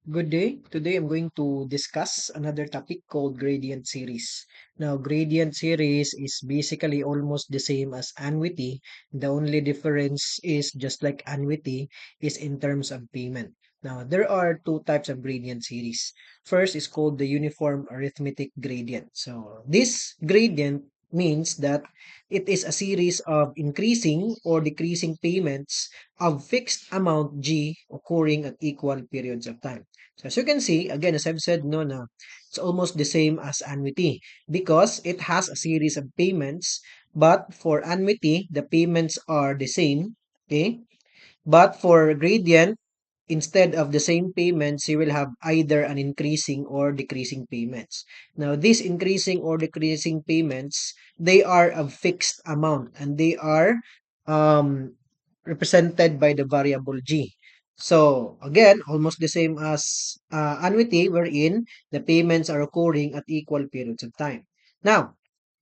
Good day. Today I'm going to discuss another topic called gradient series. Now, gradient series is basically almost the same as annuity. The only difference is just like annuity is in terms of payment. Now, there are two types of gradient series. First is called the uniform arithmetic gradient. So, this gradient means that it is a series of increasing or decreasing payments of fixed amount G occurring at equal periods of time. So as you can see, again, as I've said, no, na, it's almost the same as annuity because it has a series of payments. But for annuity, the payments are the same. Okay. But for gradient, instead of the same payments, you will have either an increasing or decreasing payments. Now, these increasing or decreasing payments, they are of fixed amount and they are um, represented by the variable G. So, again, almost the same as annuity, wherein the payments are occurring at equal periods of time. Now,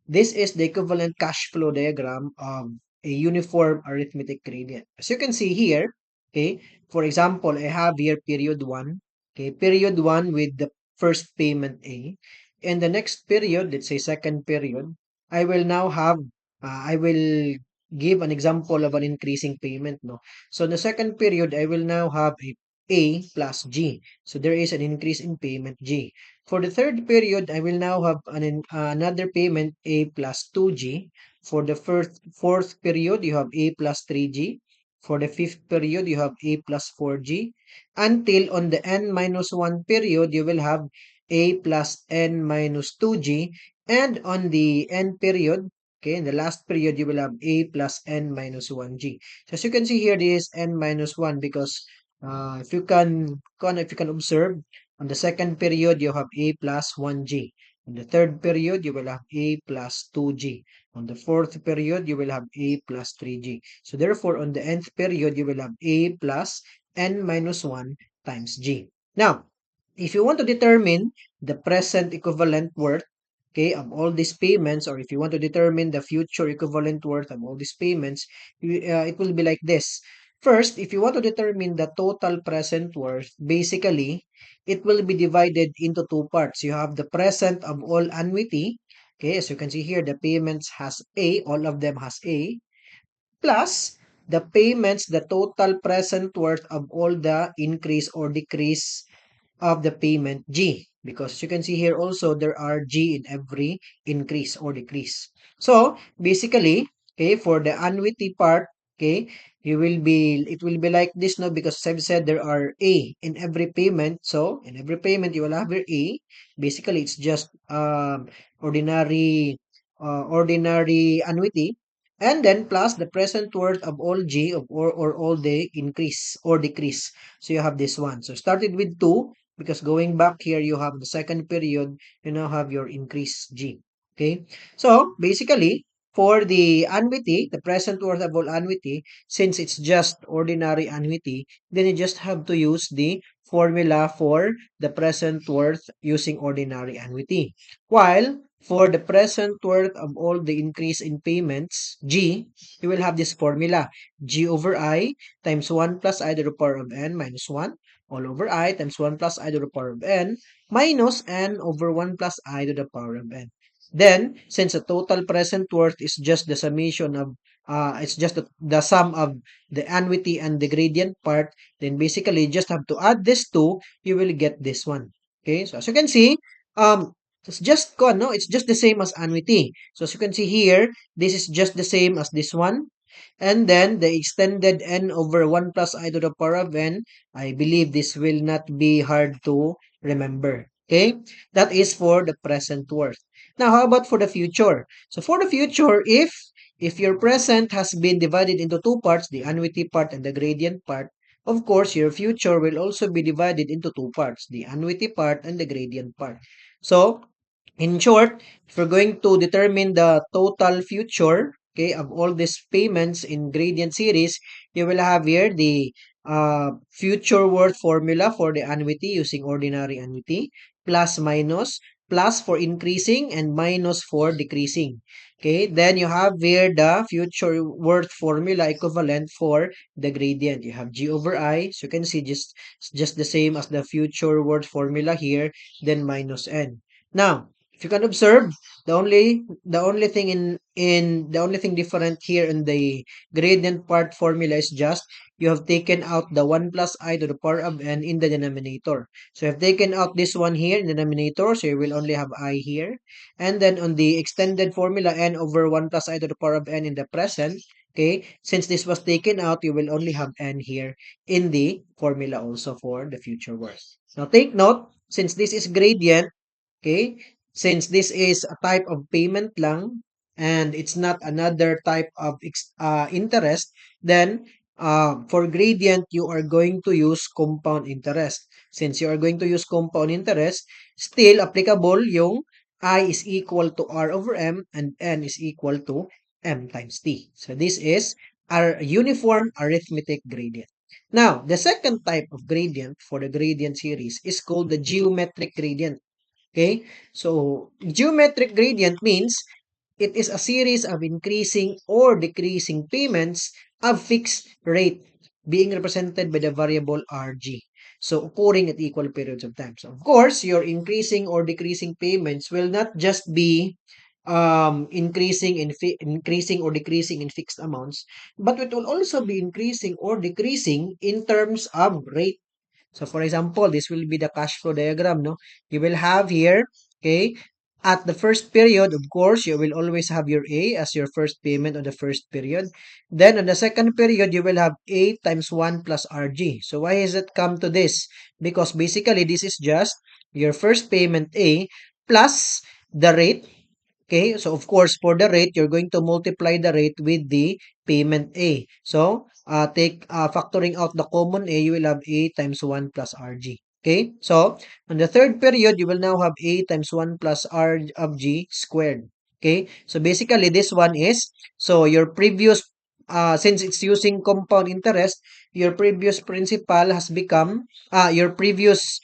this is the equivalent cash flow diagram of a uniform arithmetic gradient. As you can see here, okay, for example, I have here period 1, okay, period 1 with the first payment A, and the next period, let's say second period, I will now have, I will give an example of an increasing payment, no? So in the second period, I will now have A plus G. So there is an increase in payment G. For the third period, I will now have another payment A plus 2G. For the fourth period, you have A plus 3G. For the fifth period, you have A plus 4G. Until on the N minus 1 period, you will have A plus N minus 2G. And on the N period, okay, in the last period, you will have A plus N minus 1G. So as you can see here, this is N minus 1 because if you can observe, on the second period, you have A plus 1G. On the third period, you will have A plus 2G. On the fourth period, you will have A plus 3G. So therefore, on the nth period, you will have A plus N minus 1 times G. Now, if you want to determine the present equivalent worth, okay, of all these payments, or if you want to determine the future equivalent worth of all these payments, it will be like this. First, if you want to determine the total present worth, basically, it will be divided into two parts. You have the present of all annuity. Okay, as you can see here, the payments has A, all of them has A, plus the payments, the total present worth of all the increase or decrease of the payment G. Because you can see here also, there are G in every increase or decrease. So, basically, okay, for the annuity part, okay, it will be like this, no? Because I've said there are A in every payment. So, in every payment, you will have your A. Basically, it's just ordinary, ordinary annuity. And then plus the present worth of all G or all the increase or decrease. So, you have this one. So, started with 2, because going back here, you have the second period, you now have your increase G. Okay. So basically, for the annuity, the present worth of all annuity, since it's just ordinary annuity, then you just have to use the formula for the present worth using ordinary annuity. While for the present worth of all the increase in payments, G, you will have this formula, G over I times 1 plus I to the power of n minus 1 all over I times 1 plus I to the power of n minus n over 1 plus I to the power of n. Then, since the total present worth is just the summation of, it's just the sum of the annuity and the gradient part, then basically you just have to add this two, you will get this one. Okay, so as you can see, um, it's just gone, no? It's just the same as annuity. So as you can see here, this is just the same as this one. And then the extended n over 1 plus I to the power of n, I believe this will not be hard to remember. Okay? That is for the present worth. Now, how about for the future? So for the future, if your present has been divided into two parts, the annuity part and the gradient part, of course, your future will also be divided into two parts, the annuity part and the gradient part. So, in short, if we're going to determine the total future, okay, of all these payments in gradient series, you will have here the future worth formula for the annuity using ordinary annuity, plus minus plus for increasing and minus for decreasing. Okay, then you have here the future worth formula equivalent for the gradient. You have G over I, so you can see just the same as the future worth formula here, then minus N. Now, if you can observe, the only thing the only thing different here in the gradient part formula is just you have taken out the 1 plus I to the power of N in the denominator. So I've taken out this one here in the denominator, so you will only have I here. And then on the extended formula, N over 1 plus I to the power of N in the present, okay, since this was taken out, you will only have N here in the formula also for the future worth. Now take note, since this is gradient, okay, since this is a type of payment lang, and it's not another type of interest, then for gradient, you are going to use compound interest. Since you are going to use compound interest, still applicable yung I is equal to R over M and N is equal to M times T. So this is our uniform arithmetic gradient. Now, the second type of gradient for the gradient series is called the geometric gradient. Okay, so geometric gradient means it is a series of increasing or decreasing payments of fixed rate being represented by the variable RG. So occurring at equal periods of time. So of course, your increasing or decreasing payments will not just be increasing or decreasing in fixed amounts, but it will also be increasing or decreasing in terms of rate. So for example, this will be the cash flow diagram, no? You will have here, okay, at the first period, of course, you will always have your A as your first payment on the first period. Then on the second period, you will have A times 1 plus RG. So why has it come to this? Because basically, this is just your first payment A plus the rate. Okay, so of course, for the rate, you're going to multiply the rate with the payment A. So, factoring out the common A, you will have A times 1 plus RG. Okay, so on the third period, you will now have A times 1 plus R of G squared. Okay, so basically, this one is, so your previous, since it's using compound interest, your previous principal has become, your previous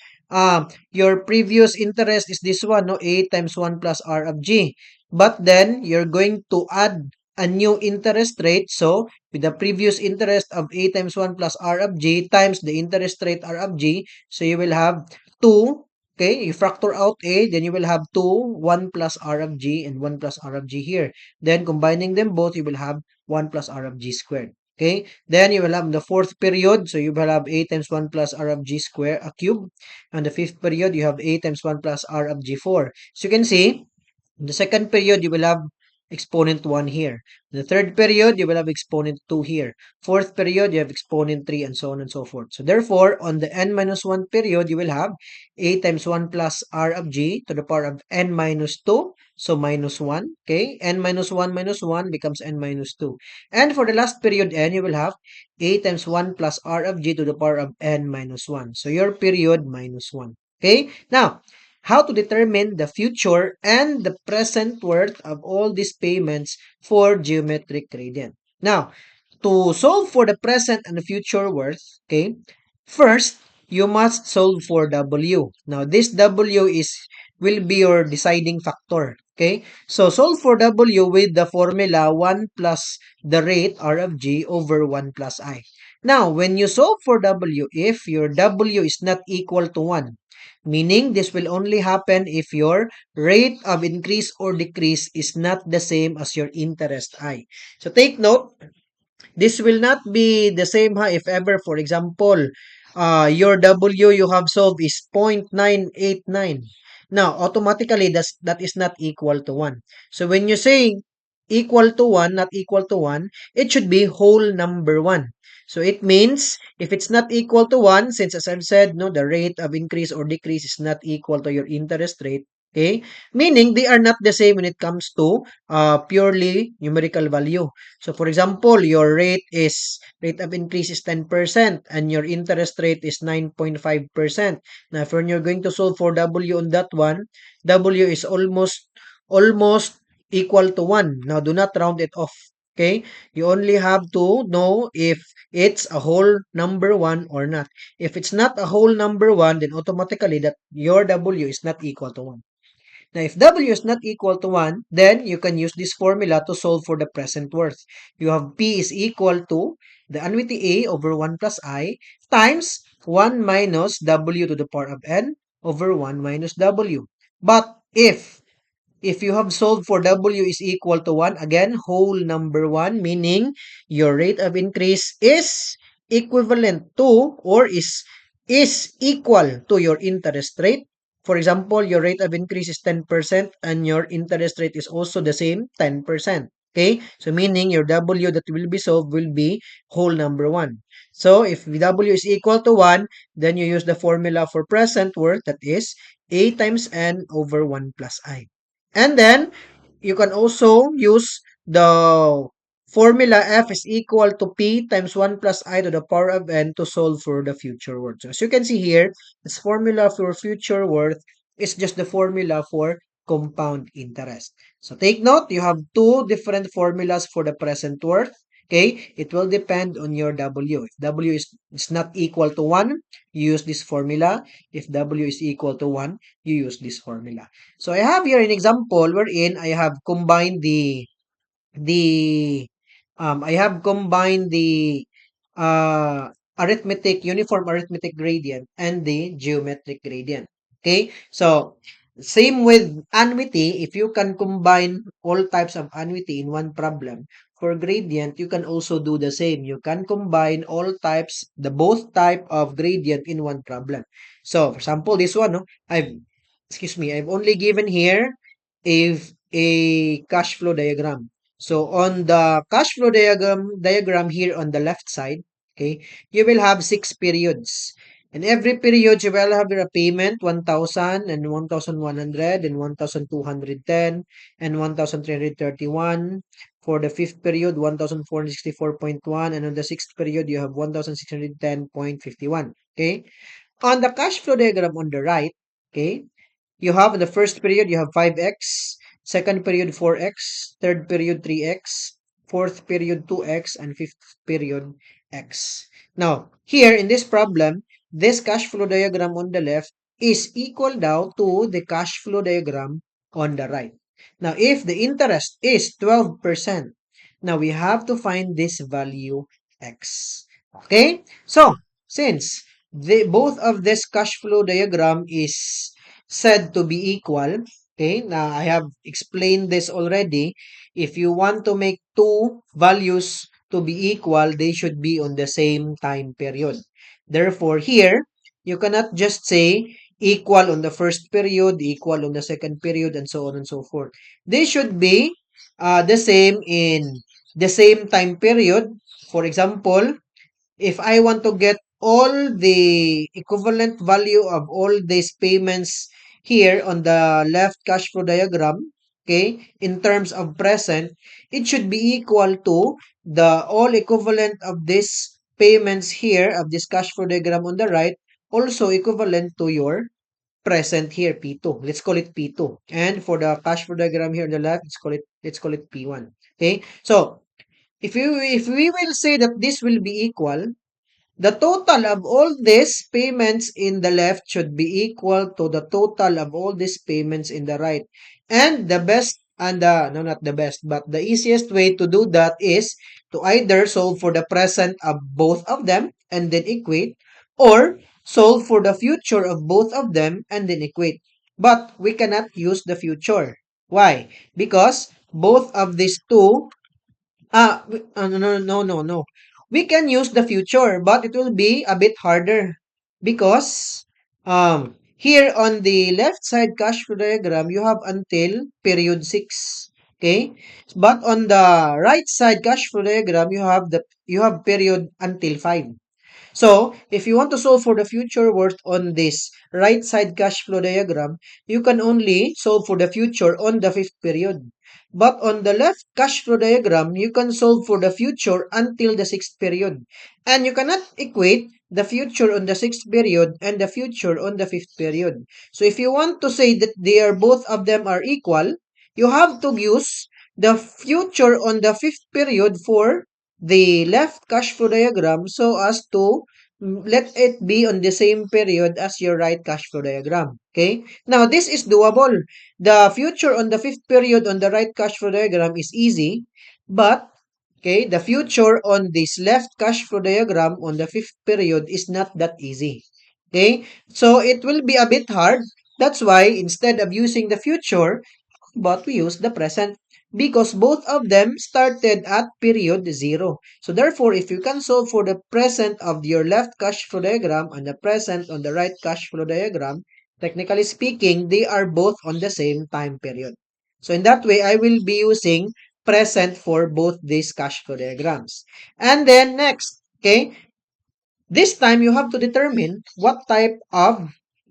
interest is this one, no, A times 1 plus R of G. But then, you're going to add a new interest rate. So, with the previous interest of A times 1 plus R of G times the interest rate R of G, so you will have 2, okay, you factor out A, then you will have 2, 1 plus R of G and 1 plus R of G here. Then, combining them both, you will have 1 plus R of G squared. Okay, then you will have the fourth period, so you will have A times 1 plus R of G square, a cube. And the fifth period, you have A times 1 plus R of G4. So you can see, in the second period, you will have exponent 1 here. In the third period, you will have exponent 2 here. Fourth period, you have exponent 3 and so on and so forth. So therefore, on the n minus 1 period, you will have A times 1 plus R of G to the power of n minus 2. So minus 1. Okay, n minus 1 becomes n minus 2. And for the last period n, you will have A times 1 plus R of G to the power of n minus 1. So your period minus 1. Okay, now, how to determine the future and the present worth of all these payments for geometric gradient. Now, to solve for the present and the future worth, okay, first, you must solve for W. Now, this W will be your deciding factor. Okay, so solve for W with the formula 1 plus the rate R of G over 1 plus I. Now, when you solve for W, if your W is not equal to 1, meaning this will only happen if your rate of increase or decrease is not the same as your interest I. So take note, this will not be the same if ever, for example, your W you have solved is 0.989. Now, automatically, that is not equal to 1. So when you say equal to 1, not equal to 1, it should be whole number 1. So it means if it's not equal to 1, since as I've said, no, the rate of increase or decrease is not equal to your interest rate, okay? Meaning they are not the same when it comes to purely numerical value. So for example, your rate of increase is 10% and your interest rate is 9.5%. Now, if when you're going to solve for W on that one, W is almost equal to 1. Now, do not round it off. Okay? You only have to know if it's a whole number 1 or not. If it's not a whole number 1, then automatically that your W is not equal to 1. Now, if W is not equal to 1, then you can use this formula to solve for the present worth. You have P is equal to the annuity A over 1 plus I times 1 minus W to the power of N over 1 minus W. But if you have solved for W is equal to 1, again, whole number 1, meaning your rate of increase is equivalent to or is equal to your interest rate. For example, your rate of increase is 10% and your interest rate is also the same, 10%. Okay? So meaning your W that will be solved will be whole number 1. So if W is equal to 1, then you use the formula for present worth, that is A times N over 1 plus I. And then you can also use the formula F is equal to P times 1 plus I to the power of N to solve for the future worth. So as you can see here, this formula for future worth is just the formula for compound interest. So take note, you have two different formulas for the present worth. Okay, it will depend on your W. If W is not equal to 1, you use this formula. If W is equal to 1, you use this formula. So I have here an example wherein I have combined the I have combined the uniform arithmetic gradient and the geometric gradient. Okay, so same with annuity. If you can combine all types of annuity in one problem, for gradient you can also do the same. You can combine all types, the both type of gradient in one problem. So for example, this one, no, I've only given here a cash flow diagram. So on the cash flow diagram here on the left side, okay, you will have 6 periods. And every period you will have a payment 1,000 and 1,100 and 1,210 and 1,331. For the fifth period, 1,464.1, and on the sixth period you have 1,610.51. Okay. On the cash flow diagram on the right, okay, you have in the first period, you have 5x, second period 4x, third period 3x, fourth period 2x, and fifth period x. Now, here in this problem, this cash flow diagram on the left is equal now to the cash flow diagram on the right. Now, if the interest is 12%, now we have to find this value x. Okay? So, since both of this cash flow diagram is said to be equal. Okay, now I have explained this already. If you want to make two values to be equal, they should be on the same time period. Therefore, here, you cannot just say equal on the first period, equal on the second period, and so on and so forth. They should be the same in the same time period. For example, if I want to get all the equivalent value of all these payments here on the left cash flow diagram, okay, in terms of present, it should be equal to the all equivalent of these payments here of this cash flow diagram on the right, also equivalent to your present here, P2. Let's call it P2. And for the cash flow diagram here on the left, let's call it P1. Okay? So, if we will say that this will be equal, the total of all these payments in the left should be equal to the total of all these payments in the right. And the best, no, not the best, but the easiest way to do that is to either solve for the present of both of them and then equate, or solve for the future of both of them and then equate. But we cannot use the future. Why? Because both of these two no, no, no, no, no. We can use the future, but it will be a bit harder because here on the left side cash flow diagram, you have until period 6. Okay? But on the right side cash flow diagram, you have period until 5. So, if you want to solve for the future worth on this right side cash flow diagram, you can only solve for the future on the fifth period. But on the left cash flow diagram, you can solve for the future until the sixth period. And you cannot equate the future on the sixth period and the future on the fifth period. So, if you want to say that both of them are equal, you have to use the future on the fifth period for the left cash flow diagram so as to let it be on the same period as your right cash flow diagram. Okay? Now, this is doable. The future on the fifth period on the right cash flow diagram is easy, but okay, the future on this left cash flow diagram on the fifth period is not that easy. Okay? So, it will be a bit hard. That's why instead of using the future, but we use the present because both of them started at period 0. So therefore, if you can solve for the present of your left cash flow diagram and the present on the right cash flow diagram, technically speaking, they are both on the same time period. So in that way, I will be using present for both these cash flow diagrams. And then next, okay, this time, you have to determine what type of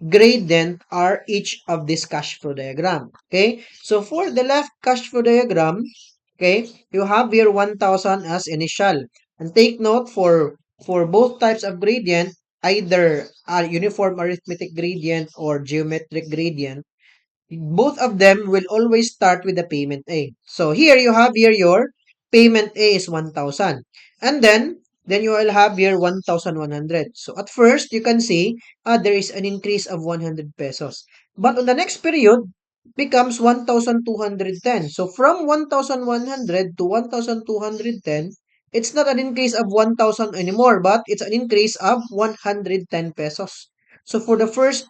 gradient are each of this cash flow diagram. Okay, so for the left cash flow diagram, okay, you have here 1,000 as initial. And take note for both types of gradient, either a uniform arithmetic gradient or geometric gradient, both of them will always start with the payment A. So here you have here your payment A is 1,000. And then you will have here 1,100. So at first, you can see there is an increase of 100 pesos. But on the next period, becomes 1,210. So from 1,100 to 1,210, it's not an increase of 1,000 anymore, but it's an increase of 110 pesos. So for the first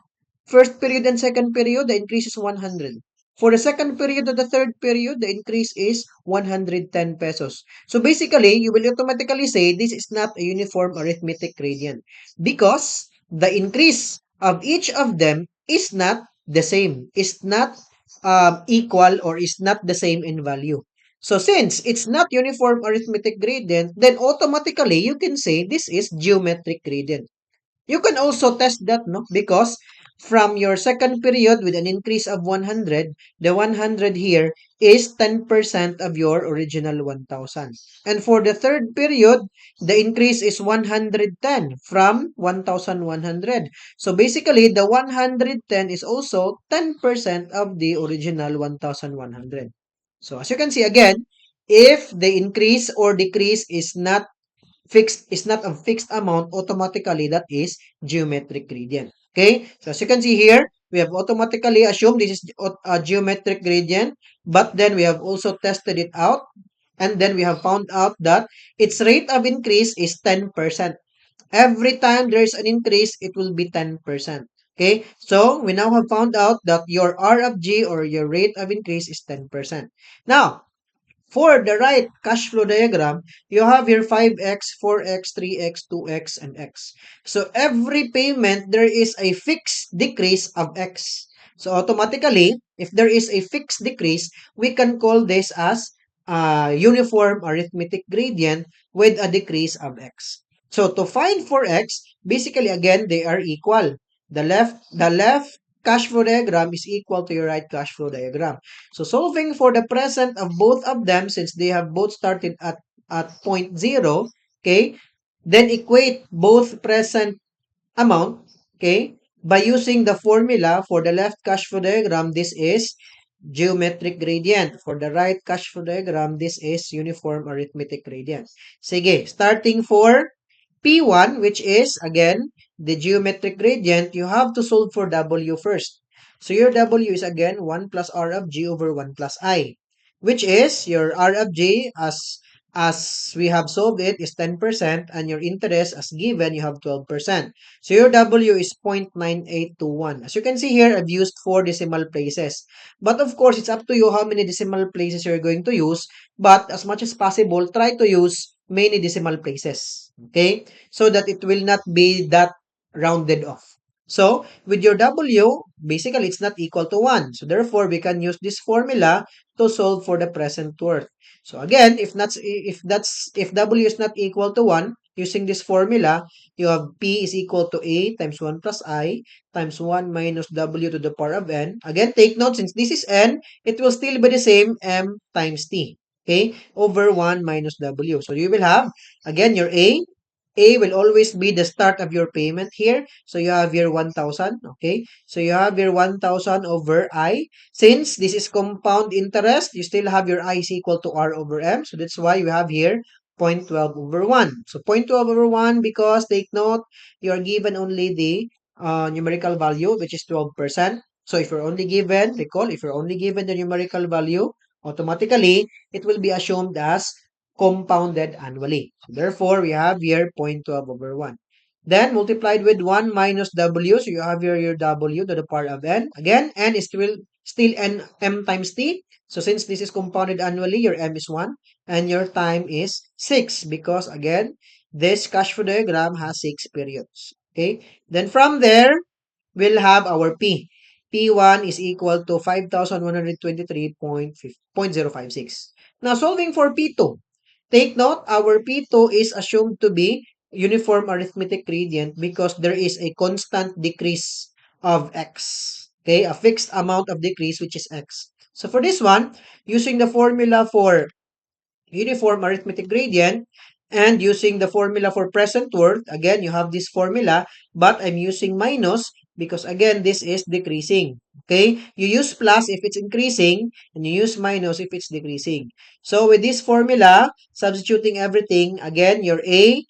period and second period, the increase is 100. For the second period and the third period, the increase is 110 pesos. So basically, you will automatically say this is not a uniform arithmetic gradient because the increase of each of them is not the same, is not equal or is not the same in value. So since it's not uniform arithmetic gradient, then automatically you can say this is geometric gradient. You can also test that, no? Because from your second period with an increase of 100, the 100 here is 10% of your original 1,000. And for the third period, the increase is 110 from 1,100. So basically, the 110 is also 10% of the original 1,100. So as you can see again, if the increase or decrease is not a fixed amount, automatically that is geometric gradient. Okay? So as you can see here, we have automatically assumed this is a geometric gradient, but then we have also tested it out, and then we have found out that its rate of increase is 10%. Every time there is an increase, it will be 10%. Okay? So we now have found out that your R of G or your rate of increase is 10%. Now, for the right cash flow diagram, you have here 5x, 4x, 3x, 2x, and x. So every payment, there is a fixed decrease of x. So automatically, if there is a fixed decrease, we can call this as a uniform arithmetic gradient with a decrease of x. So to find for x, basically again, they are equal. The left cash flow diagram is equal to your right cash flow diagram. So solving for the present of both of them, since they have both started at point 0, okay, then equate both present amount, okay, by using the formula for the left cash flow diagram, this is geometric gradient. For the right cash flow diagram, this is uniform arithmetic gradient. Sige, starting for P1, which is, again, the geometric gradient, you have to solve for W first. So your W is, again, 1 plus R of G over 1 plus I, which is your R of G as we have solved it is 10%, and your interest as given, you have 12%. So your W is 0.9821. As you can see here, I've used 4 decimal places. But of course, it's up to you how many decimal places you're going to use. But as much as possible, try to use many decimal places. Okay? So that it will not be that rounded off. So, with your W, basically it's not equal to 1. So, therefore, we can use this formula to solve for the present worth. So, again, if W is not equal to 1, using this formula, you have P is equal to A times 1 plus I times 1 minus W to the power of N. Again, take note, since this is N, it will still be the same M times T. Okay? Over 1 minus W. So, you will have, again, your A will always be the start of your payment here. So you have here 1,000. Okay. So you have here 1,000 over I. Since this is compound interest, you still have your I is equal to R over M. So that's why you have here 0.12 over 1. So 0.12 over 1 because take note, you are given only the numerical value which is 12%. So if you're only given, recall, if you're only given the numerical value, automatically it will be assumed as compounded annually. So therefore, we have here 0.12 over 1. Then multiplied with 1 minus w. So you have here your w to the power of n. Again, n is still n m times t. So since this is compounded annually, your m is 1 and your time is 6 because again, this cash flow diagram has 6 periods. Okay. Then from there, we'll have our P. P1 is equal to 5,123.056. Now, solving for P2. Take note, our P2 is assumed to be uniform arithmetic gradient because there is a constant decrease of x. Okay, a fixed amount of decrease which is x. So for this one, using the formula for uniform arithmetic gradient and using the formula for present worth, again, you have this formula, but I'm using minus because again, this is decreasing. Okay, you use plus if it's increasing and you use minus if it's decreasing. So with this formula, substituting everything, again, your A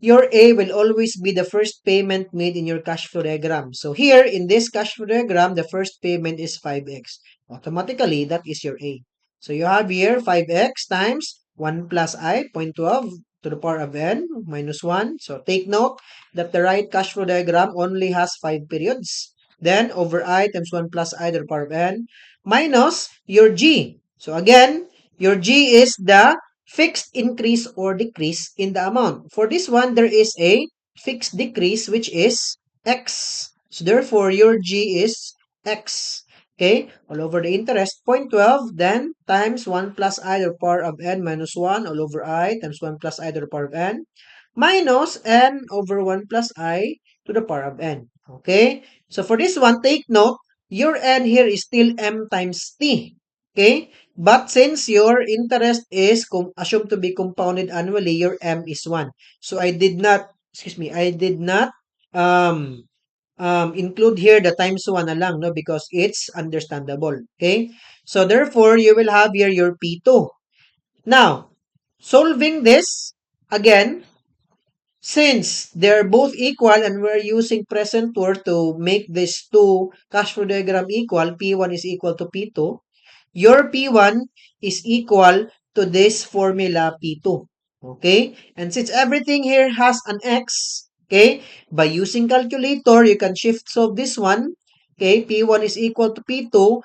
will always be the first payment made in your cash flow diagram. So here, in this cash flow diagram, the first payment is 5x. Automatically, that is your A. So you have here 5x times 1 plus I, 0.12 to the power of n minus 1. So take note that the right cash flow diagram only has 5 periods. Then over I times 1 plus I to the power of n minus your G. So again, your G is the fixed increase or decrease in the amount. For this one, there is a fixed decrease, which is x. So therefore, your G is x. Okay, all over the interest, 0.12, then times 1 plus I to the power of n minus 1 all over I times 1 plus I to the power of n minus n over 1 plus I to the power of n. Okay, so for this one, take note, your n here is still m times t. Okay, but since your interest is assumed to be compounded annually, your M is 1. So I did not, excuse me, I did not um, include here the times 1 na lang, no, because it's understandable. Okay? So therefore, you will have here your P2. Now, solving this, again, since they're both equal and we're using present worth to make these two cash flow diagram equal, P1 is equal to P2, your P1 is equal to this formula P2. Okay? And since everything here has an X, okay, by using calculator, you can shift solve this one. Okay, P1 is equal to P2.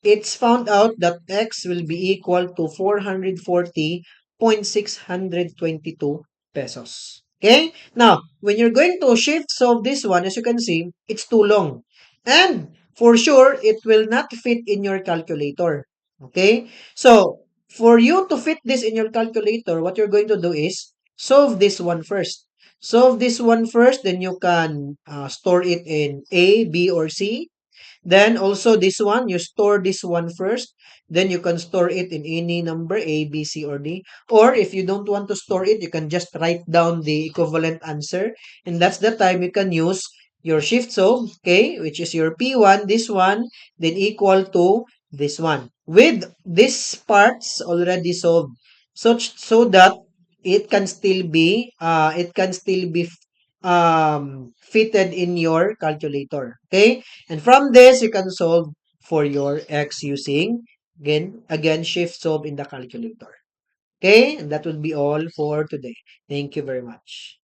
It's found out that X will be equal to 440.622 pesos. Okay? Now, when you're going to shift solve this one, as you can see, it's too long. And for sure, it will not fit in your calculator. Okay? So, for you to fit this in your calculator, what you're going to do is solve this one first. Solve this one first, then you can store it in A, B, or C. Then also this one, you store this one first. Then you can store it in any number, A, B, C, or D. Or if you don't want to store it, you can just write down the equivalent answer. And that's the time you can use your shift solve, okay, which is your P1, this one, then equal to this one. With these parts already solved. So that it can still be fitted in your calculator. Okay? And from this, you can solve for your x using, again, shift solve in the calculator. Okay? And that will be all for today. Thank you very much.